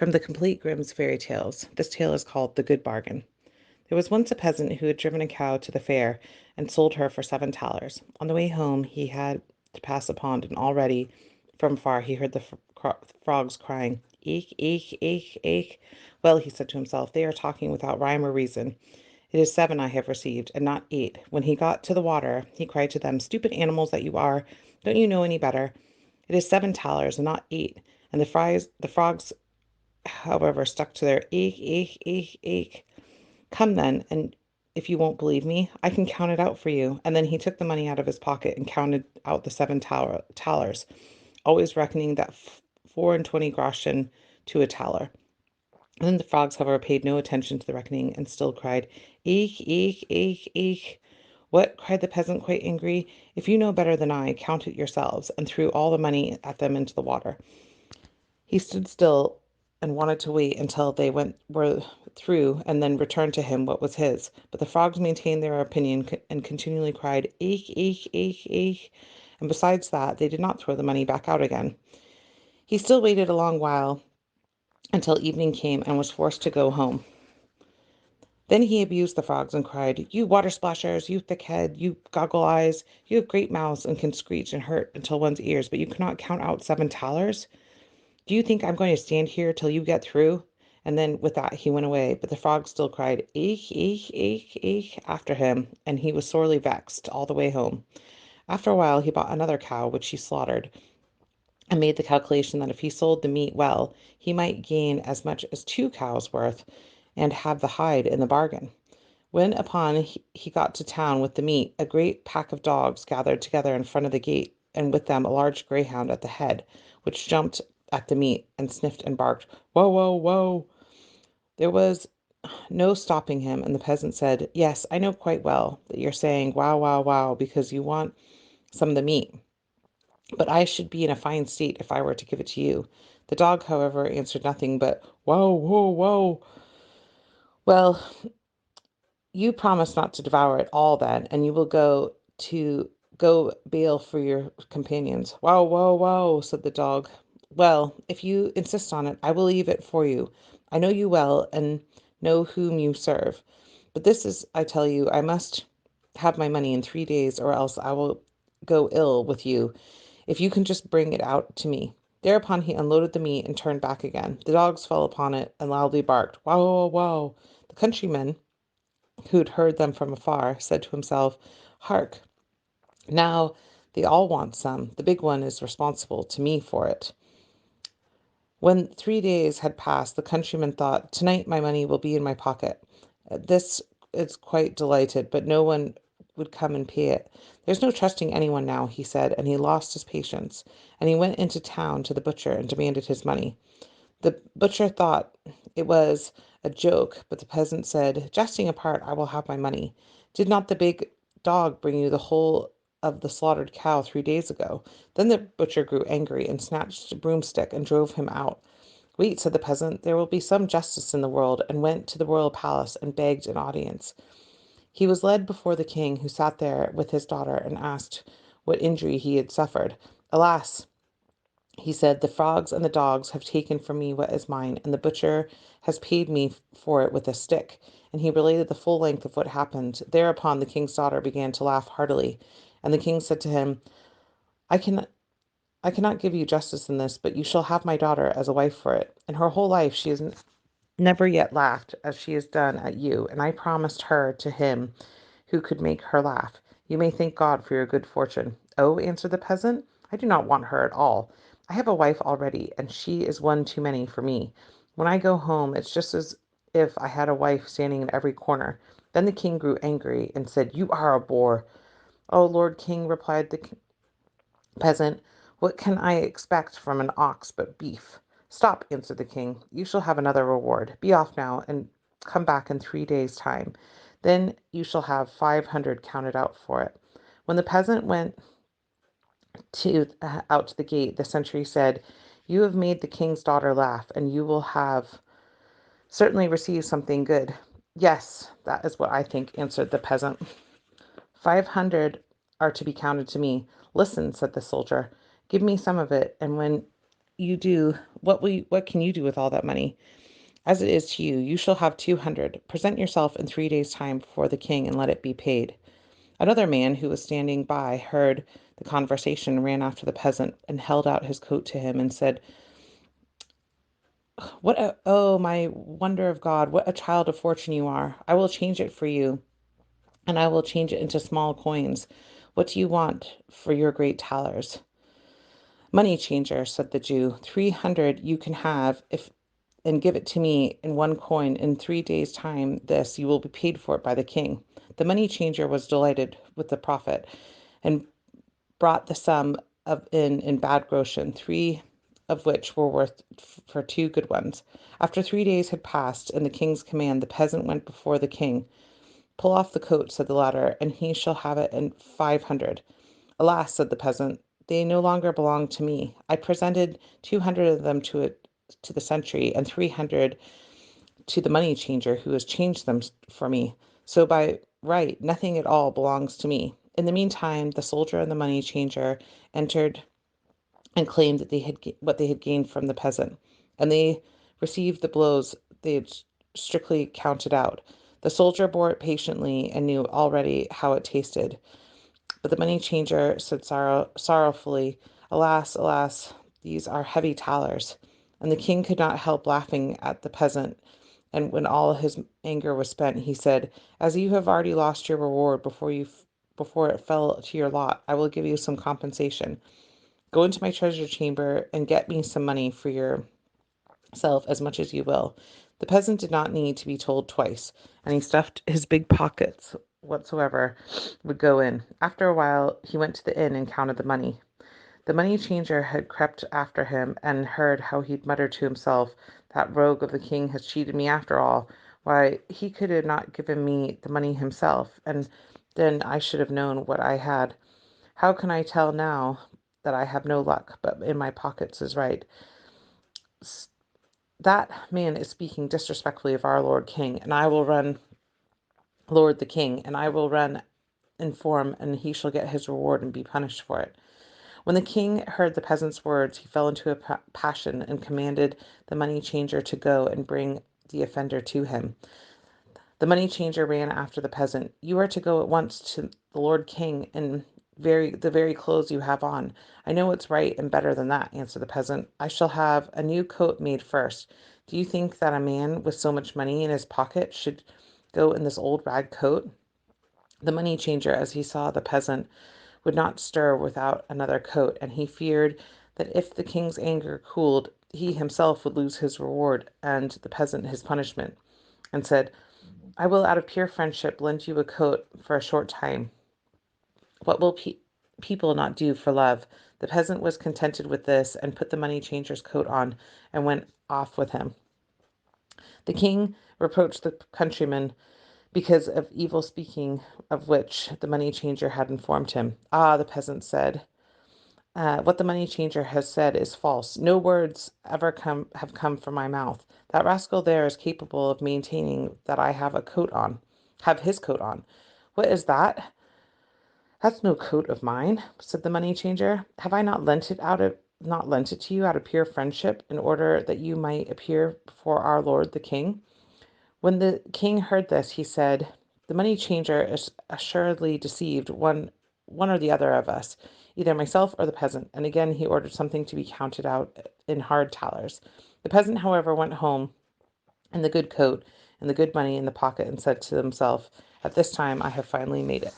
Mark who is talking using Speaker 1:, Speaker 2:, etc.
Speaker 1: From the complete Grimm's fairy tales, this tale is called The Good Bargain. There was once a peasant who had driven a cow to the fair and sold her for 7 thalers. On the way home, he had to pass a pond, and already from far he heard the frogs crying, "Eek, eek, eek, eek." Well, he said to himself, they are talking without rhyme or reason. It is 7 I have received, and not 8. When he got to the water, he cried to them, "Stupid animals that you are, don't you know any better? It is 7 thalers and not 8." And the frogs, however, stuck to their eek, eek, eek, eek. "Come then, and if you won't believe me, I can count it out for you." And then he took the money out of his pocket and counted out the 7 thalers, always reckoning that 24 groschen to a taler. And then the frogs, however, paid no attention to the reckoning and still cried, "Eek, eek, eek, eek." "What?" cried the peasant, quite angry. "If you know better than I, count it yourselves," and threw all the money at them into the water. He stood still and wanted to wait until they were through and then return to him what was his. But the frogs maintained their opinion and continually cried, "Eek, eek, eek, eek." And besides that, they did not throw the money back out again. He still waited a long while until evening came and was forced to go home. Then he abused the frogs and cried, "You water splashers, you thick head, you goggle eyes, you have great mouths and can screech and hurt until one's ears, but you cannot count out 7 thalers. Do you think I'm going to stand here till you get through?" And then with that he went away, but the frog still cried, "Eek, eek, eek, eek," after him, and he was sorely vexed all the way home. After a while he bought another cow, which he slaughtered, and made the calculation that if he sold the meat well, he might gain as much as 2 cows' worth, and have the hide in the bargain. When upon he got to town with the meat, a great pack of dogs gathered together in front of the gate, and with them a large greyhound at the head, which jumped at the meat and sniffed and barked, "Whoa, whoa, whoa." There was no stopping him, and the peasant said, "Yes, I know quite well that you're saying wow, wow, wow, because you want some of the meat, but I should be in a fine state if I were to give it to you." The dog, however, answered nothing but, "Whoa, whoa, whoa." "Well, you promise not to devour it all then, and you will go bail for your companions." "Wow, wow, wow," said the dog. "Well, if you insist on it, I will leave it for you. I know you well, and know whom you serve. But this is, I tell you, I must have my money in 3 days, or else I will go ill with you, if you can just bring it out to me." Thereupon he unloaded the meat and turned back again. The dogs fell upon it and loudly barked, "Wow, wow, wow." The countryman, who'd heard them from afar, said to himself, "Hark, now they all want some. The big one is responsible to me for it." When 3 days had passed, the countryman thought, "Tonight my money will be in my pocket." This is quite delighted, but no one would come and pay it. "There's no trusting anyone now," he said, and he lost his patience, and he went into town to the butcher and demanded his money. The butcher thought it was a joke, but the peasant said, "Jesting apart, I will have my money. Did not the big dog bring you the whole of the slaughtered cow 3 days ago?" Then the butcher grew angry and snatched a broomstick and drove him out. "Wait," said the peasant, "there will be some justice in the world," and went to the royal palace and begged an audience. He was led before the king, who sat there with his daughter, and asked what injury he had suffered. "Alas," he said, "the frogs and the dogs have taken from me what is mine, and the butcher has paid me for it with a stick." And he related the full length of what happened. Thereupon the king's daughter began to laugh heartily, and the king said to him, I can I cannot give you justice in this, but you shall have my daughter as a wife for it. In her whole life she has never yet laughed as she has done at you, and I promised her to him who could make her laugh. You may thank God for your good fortune." "Oh," answered the peasant, "I do not want her at all. I have a wife already, and she is one too many for me. When I go home, it's just as if I had a wife standing in every corner." Then the king grew angry and said, "You are a boor." "Oh, Lord King," replied the peasant, "what can I expect from an ox but beef?" "Stop," answered the king. "You shall have another reward. Be off now, and come back in 3 days' time. Then you shall have 500 counted out for it." When the peasant went out to the gate, the sentry said, "You have made the king's daughter laugh, and you will have certainly received something good." "Yes, that is what I think," answered the peasant. 500 are to be counted to me." "Listen," said the soldier, "give me some of it, and when you do? What can you do with all that money? As it is to you, you shall have 200. Present yourself in 3 days' time before the king and let it be paid. Another man who was standing by heard the conversation, ran after the peasant, and held out his coat to him and said, oh, my wonder of God, what a child of fortune you are. I will change it for you, and I will change it into small coins. What do you want for your great talers? Money changer, said the Jew, 300 you can have if and give it to me in one coin. In 3 days' time, this you will be paid for it by the king. The money changer was delighted with the profit and brought the sum of in bad groschen, three of which were worth for two good ones. After 3 days had passed, in the king's command, the peasant went before the king. Pull off the coat, said the latter, and he shall have it in 500. Alas, said the peasant, they no longer belong to me. I presented 200 of them to the sentry, and 300 to the money changer who has changed them for me. So by right, nothing at all belongs to me. In the meantime, the soldier and the money changer entered and claimed that they had what they had gained from the peasant, and they received the blows they had strictly counted out. The soldier bore it patiently and knew already how it tasted. But the money changer said sorrowfully, alas, alas, these are heavy talers. And the king could not help laughing at the peasant. And when all his anger was spent, he said, as you have already lost your reward before it fell to your lot, I will give you some compensation. Go into my treasure chamber and get me some money for yourself, as much as you will. The peasant did not need to be told twice, and he stuffed his big pockets whatsoever would go in. After a while, he went to the inn and counted the money. The money changer had crept after him and heard how he'd muttered to himself, that rogue of the king has cheated me after all. Why, he could have not given me the money himself, and then I should have known what I had. How can I tell now that I have no luck, but in my pockets is right? That man is speaking disrespectfully of our Lord King, and I will run, Lord the King, and I will run inform, and he shall get his reward and be punished for it. When the king heard the peasant's words, he fell into a passion and commanded the money changer to go and bring the offender to him. The money changer ran after the peasant. You are to go at once to the Lord King in the very clothes you have on. I know it's right and better than that, answered the peasant. I shall have a new coat made first. Do you think that a man with so much money in his pocket should go in this old rag coat? The money changer, as he saw the peasant, would not stir without another coat, and he feared that if the king's anger cooled, he himself would lose his reward and the peasant his punishment, and said, I will, out of pure friendship, lend you a coat for a short time. What will people not do for love? The peasant was contented with this, and put the money changer's coat on, and went off with him. The king reproached the countryman because of evil speaking of which the money changer had informed him. Ah, the peasant said, what the money changer has said is false. No words ever have come from my mouth. That rascal there is capable of maintaining that I have his coat on. What is that? That's no coat of mine, said the money changer. Have I not lent it to you out of pure friendship, in order that you might appear before our lord the king? When the king heard this, he said, the money changer is assuredly deceived one or the other of us, either myself or the peasant. And again he ordered something to be counted out in hard talers. The peasant, however, went home in the good coat and the good money in the pocket, and said to himself, at this time I have finally made it.